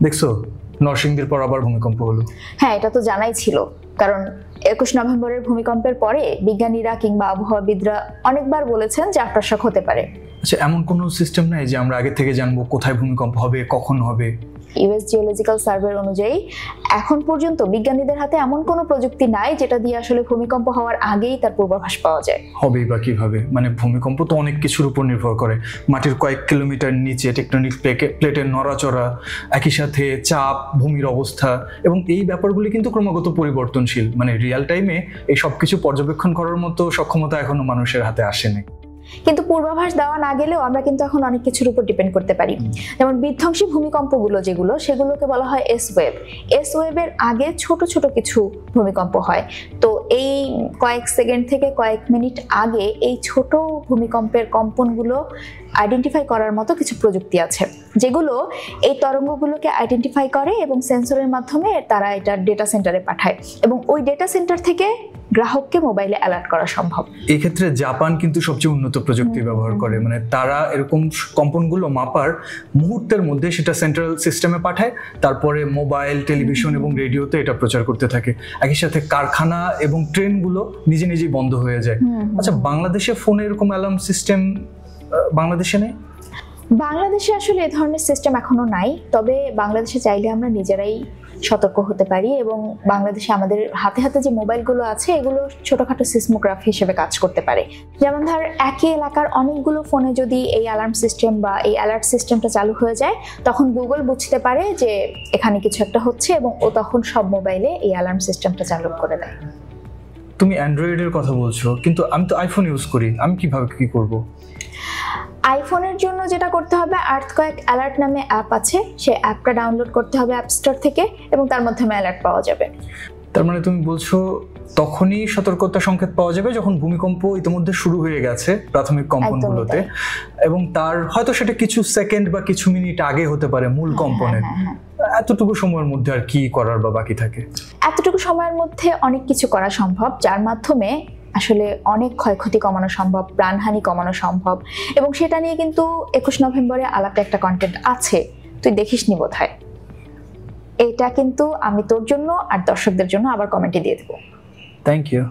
দেখছো নরসিংদীর পর আবার ভূমিকম্প হলো। হ্যাঁ, এটা তো জানাই ছিল, কারণ 21 নভেম্বরের ভূমিকম্পের পরে বিজ্ঞানীরা কিংবা আবহাওয়াবিদরা অনেকবার বলেছেন যে আফটারশক হতে পারে। আচ্ছা, এমন কোনো সিস্টেম নাই যে আমরা আগে থেকে জানবো কোথায় ভূমিকম্প হবে, কখন হবে? ইউএস জিওলজিক্যাল সার্ভে অনুযায়ী এখন পর্যন্ত বিজ্ঞানীদের হাতে এমন কোনো প্রযুক্তি নাই যেটা দিয়ে আসলে ভূমিকম্প হওয়ার আগেই তার পূর্বাভাস পাওয়া যায়। হবেই বা কিভাবে? মানে ভূমিকম্প তো অনেক কিছুর উপর নির্ভর করে। মাটির কয়েক কিলোমিটার নিচে টেকটনিক প্লেটের নড়াচড়া, একই সাথে চাপ, ভূমির অবস্থা, এবং এই ব্যাপারগুলি কিন্তু ক্রমাগত পরিবর্তনশীল। মানে রিয়েল টাইমে এই সব কিছু পর্যবেক্ষণ করার মতো সক্ষমতা এখনো মানুষের হাতে আসেনি। কিন্তু পূর্বাভাস দেওয়া না গেলেও আমরা কিন্তু এখন অনেক কিছুর উপর ডিপেন্ড করতে পারি। যেমন বিধ্বংসী ভূমিকম্পগুলো সেগুলোকে বলা হয় এস ওয়েভ। এস ওয়েভের আগে ছোট ছোট কিছু ভূমিকম্প হয়। তো এই কয়েক সেকেন্ড থেকে কয়েক মিনিট আগে এই ছোট ভূমিকম্পের কম্পনগুলো আইডেন্টিফাই করার মতো কিছু প্রযুক্তি আছে, যেগুলো এই তরঙ্গগুলোকে আইডেন্টিফাই করে এবং সেন্সরের মাধ্যমে তারা এটা ডেটা সেন্টারে পাঠায়, এবং ওই ডেটা সেন্টার থেকে গ্রাহককে মোবাইলে অ্যালার্ট করা সম্ভব। এই ক্ষেত্রে জাপান কিন্তু সবচেয়ে উন্নত প্রযুক্তি ব্যবহার করে। মানে তারা এরকম কম্পনগুলো মাপার মুহূর্তের মধ্যে সেটা সেন্ট্রাল সিস্টেমে পাঠায়, তারপরে মোবাইল, টেলিভিশন এবং রেডিওতে এটা প্রচার করতে থাকে। একই সাথে কারখানা এবং ট্রেনগুলো নিজে নিজেই বন্ধ হয়ে যায়। আচ্ছা, বাংলাদেশে ফোনে এরকম অ্যালার্ম সিস্টেম বাংলাদেশে নেই? বাংলাদেশে আসলে এ ধরনের সিস্টেম এখনো নাই, তবে বাংলাদেশে চাইলে আমরা নিজেরাই সতর্ক হতে পারি, এবং বাংলাদেশে আমাদের হাতে হাতে যে মোবাইলগুলো আছে এগুলো ছোটখাটো সিসমোগ্রাফ হিসেবে কাজ করতে পারে। যেমন ধর একই এলাকার অনেকগুলো ফোনে যদি এই অ্যালার্ম সিস্টেম বা এই অ্যালার্ট সিস্টেমটা চালু হয়ে যায়, তখন গুগল বুঝতে পারে যে এখানে কিছু একটা হচ্ছে, এবং ও তখন সব মোবাইলে এই অ্যালার্ম সিস্টেমটা চালু করে দেয়। তুমি অ্যান্ড্রয়েডের কথা বলছো, কিন্তু আমি তো আইফোন ইউজ করি, আমি কিভাবে কি করব? আইফোনের জন্য যেটা করতে হবে, আর্থকোয়েক অ্যালার্ট নামে অ্যাপ আছে, সেই অ্যাপটা ডাউনলোড করতে হবে অ্যাপ স্টোর থেকে, এবং তার মাধ্যমে অ্যালার্ট পাওয়া যাবে। তার মানে তুমি বলছো তখনই সতর্কতা সংকেত পাওয়া যাবে যখন ভূমিকম্প ইতিমধ্যে শুরু হয়ে গেছে প্রাথমিক কম্পনগুলোতে, এবং তার হয়তো সেটা কিছু সেকেন্ড বা কিছু মিনিট আগে হতে পারে মূল কম্পনের। এতটুকু সময়ের মধ্যে আর কি করার বা বাকি থাকে? এতটুকু সময়ের মধ্যে অনেক কিছু করা সম্ভব, যার মাধ্যমে আসলে অনেক ক্ষয়ক্ষতি কমানো সম্ভব, প্রাণহানি কমানো সম্ভব, এবং সেটা নিয়ে কিন্তু 21 নভেম্বরে আলাদা একটা কন্টেন্ট আছে, তুই দেখিসনি বোধহয়। এটা কিন্তু আমি তোর জন্য আর দর্শকদের জন্য আবার কমেন্টে দিয়ে দেবো। Thank you.